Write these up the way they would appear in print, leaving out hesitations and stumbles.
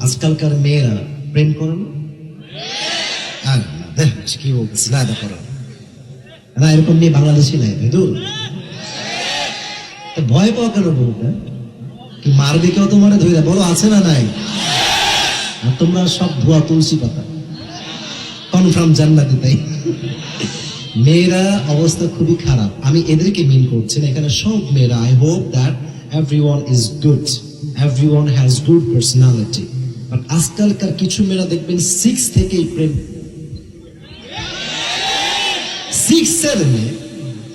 আজকালকার মেয়েরা প্রেম করে না? আর না, দেখ কি বলতেছি না, এটা করো না, এরকম মেয়ে বাংলাদেশি নাই দূর। ভয় পাওয়া কেন বলতে? কি মারবে কেউ তোমার ধরে? বলো আছে না নাই? আর তোমরা সব ধোয়া তুলসী পাতা, কনফার্ম জান্নাতি। তাই মেয়েরা অবস্থা খুবই খারাপ। আমি এদেরকে মিন করছি না, এখানে সব মেয়েরা। I hope that everyone is good, everyone has good personality. But আজকালকার কিছু মেয়েরা দেখবেন 6 থেকেই প্রেম, 6-7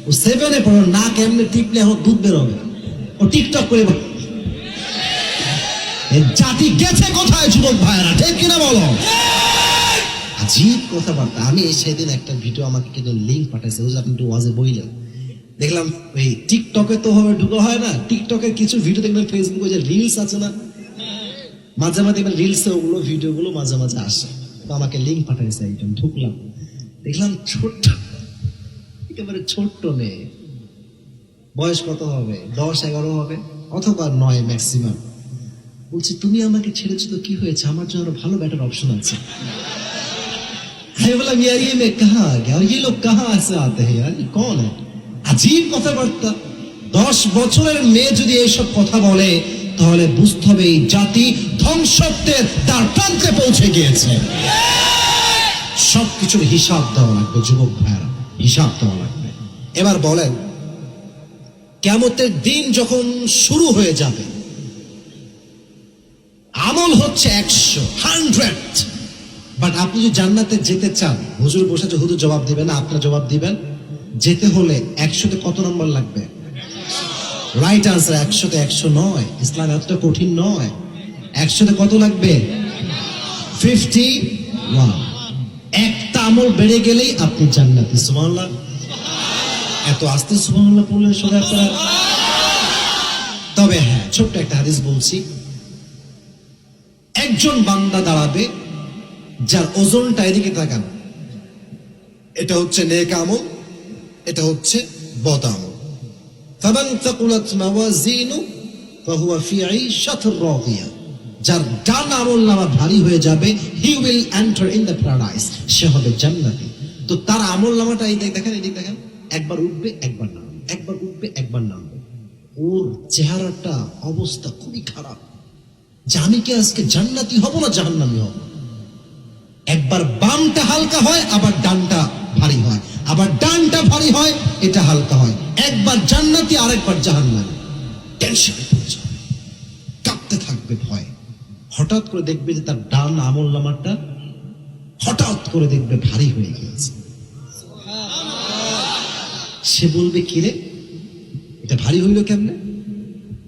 ও 7-এ পড়ো না, কেমনে টিপলে এখন দুধ বেরোবে, ও টিকটক করে। জাতি গেছে কোথায় যুবক ভাইরা, ঠিক কিনা বলো? আজীব কথাবার্তা। আমি সেদিন একটা ভিডিও আমাকে কিন্তু লিঙ্ক পাঠাইছে, আপনি একটু ওয়াজে বইলেন, দেখলাম ওই টিকটকে তো ভাবে ঢুকা হয় না, টিকটকের কিছু ভিডিও দেখবেন, ফেসবুকে যে রিলস আছে না, মাঝে মাঝে দেখবেন রিলসে ওগুলো ভিডিওগুলো মাঝে মাঝে আসে। তো আমাকে লিঙ্ক পাঠাইছে একজন, ঢুকলাম, দেখলাম ছোট্ট, একেবারে ছোট্ট মেয়ে, বয়স কত হবে, 10-11 হবে অথবা 9 ম্যাক্সিমাম। বলছি তুমি আমাকে ছেড়েছো তো কি হয়েছে, আমার জন্য ভালো বেটার অপশন আছে। बोला यार ये मैं कहाँ आ गया और ये लोग कहाँ से आते हैं यार, ये कौन है? আজীব কথাবার্তা। 10 বছরের মেয়ে যদি এইসব কথা বলে তাহলে বুঝতে হবে এই জাতি ধ্বংসত্বের তার প্রান্তে পৌঁছে গিয়েছে। সবকিছুর হিসাব দেওয়া লাগবে যুবক ভাইরা, হিসাব দেওয়া লাগবে। এবার বলেন, কিয়ামতের দিন যখন শুরু হয়ে যাবে, আমল হচ্ছে 100, বাট আপনি যদি জান্নাতে যেতে চান, হুজুর বসে যে হুজুর জবাব দিবেন না, আপনারা জবাব দিবেন। যেতে হলে 100-তে কত নম্বর লাগবে? রাইট আনসার 100-তে 100 নয়। ইসলাম এতটা কঠিন নয়। 100-তে কত লাগবে? 51। একটা আমল বেড়ে গেলেই আপনি জান্নাতি। সুবহানাল্লাহ। এত আস্তে সুবহানাল্লাহ বললে সোজা করা। তবে হ্যাঁ, ছোট্ট একটা হাদিস বলছি। একজন বান্দা দাঁড়াবে যার ওজনটা, এদিকে তাকান, এটা হচ্ছে নেক আমল, এটা হচ্ছে বদ আমল। ফামান তাকুলাত মাওয়াজিনু ফাহুয়া ফি আইশাতির রাদিয়া। যার ডান আমলনামা ভারী হয়ে যাবে, he will enter in the paradise, সে হবে জান্নাতি। তো তার আমলনামাটা এই দেখেন, এদিকে দেখেন, একবার উঠবে একবার নামবে, একবার উঠবে একবার নামবে। ওর চেহারাটা অবস্থা খুবই খারাপ, যে আমি কি আজকে জান্নাতি হব না জাহান্নামী হব। একবার বামটা হালকা হয়, আবার ডানটা ভারী হয়, আবার ডানটা ভারী হয়, এটা হালকা হয়। একবার জান্নাতি, আরেকবার জাহান্নামী। টেনশনে পড়ে যাবে, কাঁপতে থাকবে ভয়। হঠাৎ করে দেখবে যে তার ডান আমলনামাটা হঠাৎ করে দেখবে ভারী হয়ে গিয়েছে। সে বলবে কিরে, এটা ভারী হইল কেমনে,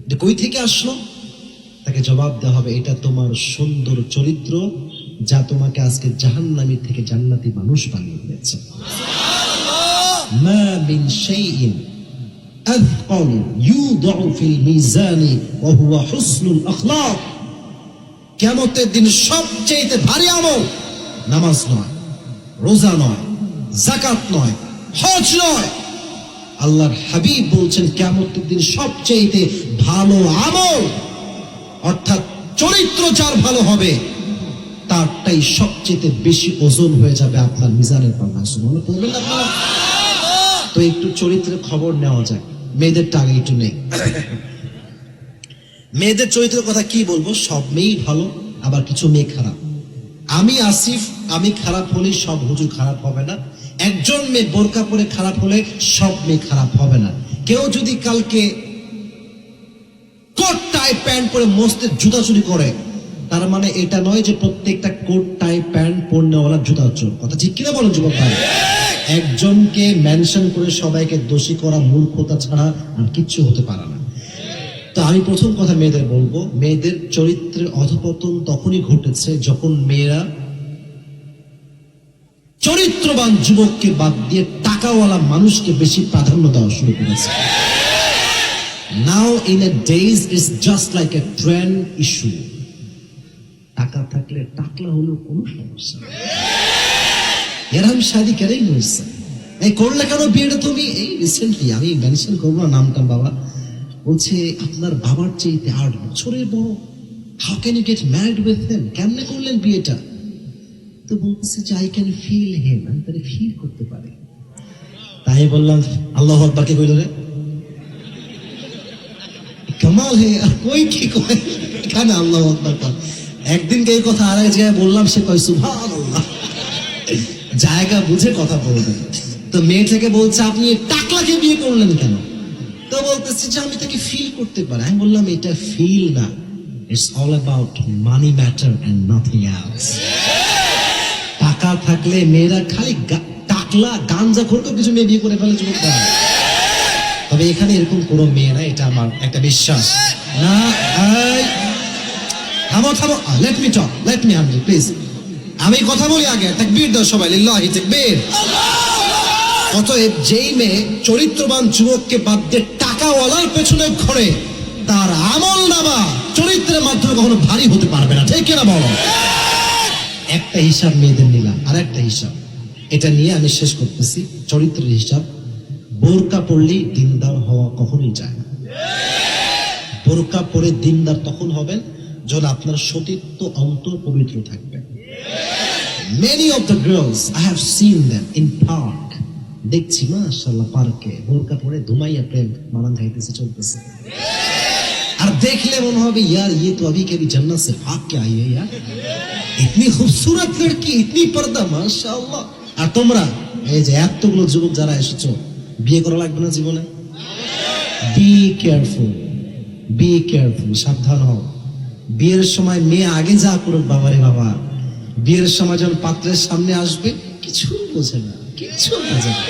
এটা কই থেকে আসলো? তাকে জবাব দেওয়া হবে, এটা তোমার সুন্দর চরিত্র, যা তোমাকে আজকে জাহান্নামী থেকে জান্নাতি মানুষ বানিয়ে দিয়েছে। মা মিন শাইইন আযকাল ইউদাউ ফিল মিজানি ওয়া হুয়া হুসনুল আখলাক। কিয়ামতের দিন সবচেয়ে ভারী আমল নামাজ নয়, রোজা নয়, যাকাত নয়, হজ নয়। আল্লাহর হাবিব বলছেন কিয়ামতের দিন সবচেয়ে ভালো আমল, অর্থাৎ চরিত্র যার ভালো হবে, তারটাই সবচেয়ে বেশি ওজন হয়ে যাবে আপনার মিজানের পাল্লায়। সুবহানাল্লাহ বলবেন না আপনারা? তো একটু চরিত্রের খবর নেওয়া যাক। মেয়েদের টাকা একটু নেই। মেয়েদের চরিত্রের কথা কি বলবো, সব মেয়েই ভালো, আবার কিছু মেয়ে খারাপ। আমি আসিফ, আমি খারাপ হলে সব হুজুর খারাপ হবে না। একজন মেয়ে বোরকা পরে খারাপ হলে সব মেয়ে খারাপ হবে না। কেউ যদি কালকে কোট টাই প্যান্ট পরে মস্তের জুতা চুরি করে, তার মানে এটা নয় যে প্রত্যেকটা কোট টাই প্যান্ট পরনেওয়ালা জুতা চোর। কথা ঠিক কিনা বলেন যুবক ভাই? একজনকে মেনশন করে সবাইকে দোষী করা মূর্খতা ছাড়া আর কিচ্ছু হতে পারে না। তো আমি প্রথম কথা মেয়েদের বলবো, মেয়েদের চরিত্রের অধপতন তখনই ঘটেছে যখন মেয়েরা চরিত্রবান যুবককে বাদ দিয়ে টাকাওয়ালা মানুষকে বেশি প্রাধান্য দেওয়া শুরু করেছে। Now in a days it's just like a trend issue. টাকা থাকলে টাকলা হলেও কোনো সমস্যা নেই। এরকম শাদি করেই হয়েছে। এই করলে কেন বিয়েটা তুমি? এই রিসেন্টলি, আমি মেনশন করবো না নামটা, বাবা বলছে আপনার বাবার চেয়ে 8 বছরের বড়। How can you get married with him, কেমনে করলেন বিয়েটা? তো বলতেছে যে আই ক্যান ফিল হিম, আমি তাকে ফিল করতে পারি। তাই বললাম আল্লাহু আকবার, কে কইল রে? কামাল হে, কই কি কয় এখানে আল্লাহু আকবার কর। একদিনকে এই কথা আর এক জায়গায় বললাম, সে কয় সুবহানাল্লাহ। জায়গা বুঝে কথা বলবেন। তো মেয়েটাকে বলছে আপনি টাকলাকে বিয়ে করলেন কেন? তো বলতেছে যে আমি তাকে ফিল করতে পারি। আমি বললাম এটা ফিল না, it's all about money matter and nothing else. টাকা থাকলে মেয়েরা খালি টাকলা গাঞ্জা খোরকেও কিছু মেয়ে বিয়ে করে ফেলে যুবক। তবে এখানে এরকম কোনো মেয়ে না, এটা আমার একটা বিশ্বাস না। থামো থামো, let me talk, let me handle please. আমি কথা বলি আগে, তাকবীর দাও সবাই, লিল্লাহি তাকবীর। অতএব যেই মেয়ে চরিত্রবান যুবককে বাদ দিয়ে টাকাওয়ালার পেছনে ঘোরে, তার আমল নামা চরিত্রের মাধ্যমে কখনো ভারী হতে পারবে না, ঠিক কিনা বলো? একটা হিসাব মেয়েদের নিলাম, আর একটা হিসাব এটা নিয়ে আমি শেষ করতেছি। চরিত্রের হিসাব, বোরকা পড়লেই দিনদার হওয়া কখনোই যায় না। বোরকা পরে দিনদার তখন হবেন যখন আপনার সতীত্ব অন্তর পবিত্র থাকবে। Many of the girls I have seen them in park, দেখছি মাশাআল্লাহ পার্কে বোরকা পরে ধুমাইয়া প্রেম মারান খাইতেছে, চলতেছে। আর দেখলে মনে হবে यार ये तो अभी कभी जन्नत से भाग के आई है यार, इतनी खूबसूरत लड़की, इतनी पर्दा माशाআল্লাহ। আর তোমরা এই যে এতগুলো যুবক যারা এসেছো, বিয়ে করা লাগবে না জীবনে? বি কেয়ারফুল, বি কেয়ারফুল, সাবধান হও। বিয়ের সময় মেয়ে আগে যা করুক বাবারে বাবা, বিয়ের সময় যখন পাত্রের সামনে আসবে কিছু বোঝে না, কিছু বোঝে না।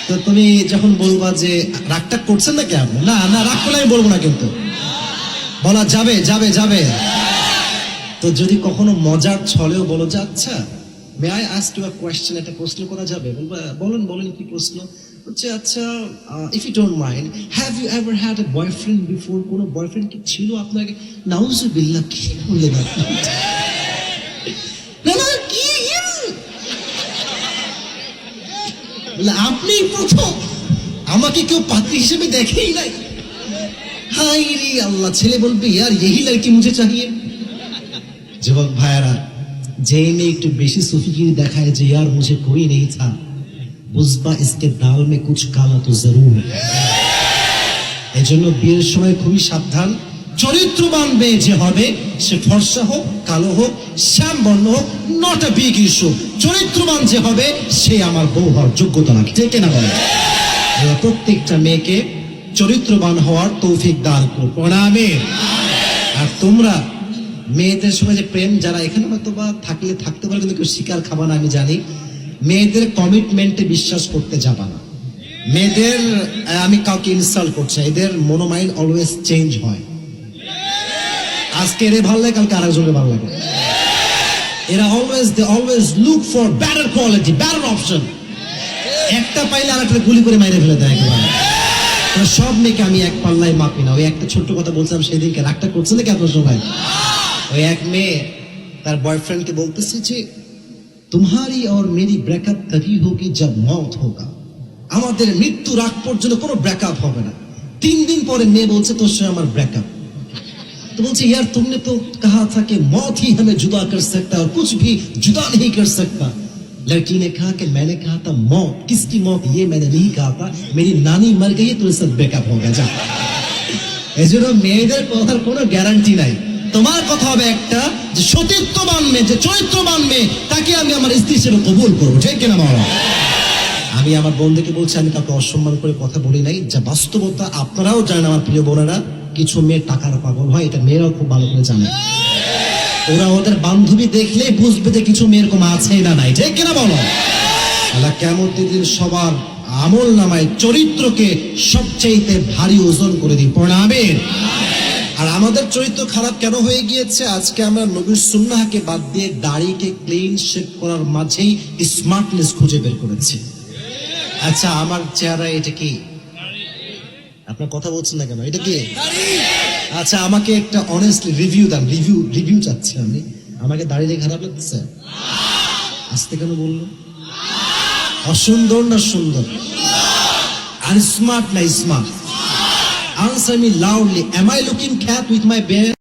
তো তুমি যখন বলবা যে রাগটা করছেন না কেন, না না রাগ করলে আমি বলবো না, কিন্তু বলা যাবে যাবে যাবে। তো যদি কখনো মজার ছলেও বলো যে আচ্ছা may I ask you a question, একটা প্রশ্ন করা যাবে? বলবা বলেন বলেন কি প্রশ্ন? হচ্ছে আচ্ছা if you don't mind, have you ever had a boyfriend before? কোনো বয়ফ্রেন্ড কি ছিল আপনাকে? নাউজুবিল্লাহ, কি বললেন আপনি? না না কি আপনি প্রথম, আমাকে কেউ পাত্রী হিসেবে দেখেই নাই। হাই রে আল্লাহ, ছেলে বলবে यार यही लड़की मुझे चाहिए। যুবক ভাইরা, যে মেয়ে একটু বেশি সুফিগিরি দেখায় যে यार मुझे कोई नहीं था, বুঝবা इसके दाल में कुछ काला तो जरूर है। এজন্য বিয়ের সময় খুবই সাবধান। চরিত্রবান মেয়ে যে হবে, সে ফর্সা হোক, কালো হোক, শ্যাম বর্ণ হোক, নট আ বিগ ইস্যু। চরিত্রবান যে হবে সে আমার বউ হওয়ার যোগ্যতা রাখে, ঠিক না বলে? প্রত্যেকটা মেয়েকে চরিত্রবান হওয়ার তৌফিক দান করুন, আমিন। আর তোমরা মেয়েদের সঙ্গে যে প্রেম, যারা এখানে হয়তো বা থাকলে থাকতে পারে, কিন্তু কেউ শিকার খাবা না, আমি জানি। মেয়েদের কমিটমেন্টে বিশ্বাস করতে যাবা না। মেয়েদের, আমি কাউকে ইনস্টল করছি, এদের মনোমাইন্ড অলওয়েজ চেঞ্জ হয়। আজকে এর ভালো লাগে, কালকে আরেকজনের ভালো লাগে। এরা always look for better quality, better option. একটা পাইলে আরেকটা গুলি করে মাইরে ফেলে দেয় একেবারে। সব মেয়েকে আমি এক পাল্লায় মাপি না। ওই একটা ছোট্ট কথা বলছিলাম সেদিনকে, রাগটা করছে নাকি আপনার সবাই? ওই এক মেয়ে তার বয়ফ্রেন্ডকে বলতেছে যে तुम्हारी और मेरी ब्रेकअप तभी होगी जब मौत होगा। আমাদের মৃত্যুর আগ পর্যন্ত কোনো ব্রেকআপ হবে না। 3 दिन পরে মেয়ে বলছে তোর সঙ্গে আমার ব্রেকআপ। तो बोलते यार तुमने तो कहा था कि मौत ही हमें जुदा कर सकता है और कुछ भी जुदा नहीं कर सकता। लड़की ने कहा कि मैंने कहा था मौत, किसकी मौत ये मैंने नहीं कहा था, मेरी नानी मर गई तो इससे ब्रेकअप हो गया। जा এজন্য মেয়েদের কথার কোনো গ্যারান্টি নাই। তোমার কথা হবে একটা যে সতীত্ববান মেয়ে, যে চরিত্রবান মেয়ে, তাকে আমি আমার স্ত্রী হিসেবে কবুল করবো, ঠিক কিনা বলো? আমি আমার বোনদেরকে বলছি, আমি কাউকে অসম্মান করে কথা বলি নাই, যা বাস্তবতা। আপনারাও জানেন আমার প্রিয় বোনেরা, কিছু মেয়ে টাকার পাগল হয়, এটা মেয়েরাও খুব ভালো করে জানে। ওরা ওদের বান্ধবী দেখলেই বুঝবে যে কিছু মেয়ের কম আছে না নাই, ঠিক কিনা বলো? আল্লাহ কিয়ামতের দিন সবার আমল নামায় চরিত্রকে সবচেয়ে ভারী ওজন করে দিই, প্রণামের। আর আমাদের চরিত্র খারাপ কেন হয়ে গিয়েছে? আজকে আমরা নবীর সুন্নাহকে বাদ দিয়ে দাড়িকে ক্লিন শেভ করার মাঝেই স্মার্টনেস খুঁজে বের করেছি। আচ্ছা আমার চেহারা এটা কি? আপনার কথা বলছেন না কেন? এটা কি? আচ্ছা আমাকে একটা অনেস্টলি রিভিউ দেন, রিভিউ চাচ্ছি আমি। আমাকে দাড়ি খারাপ লাগতেছে? আস্তে কেন বললো? অসুন্দর না সুন্দর? আর স্মার্ট না smart? Answer me loudly. Am I looking cat with my beard?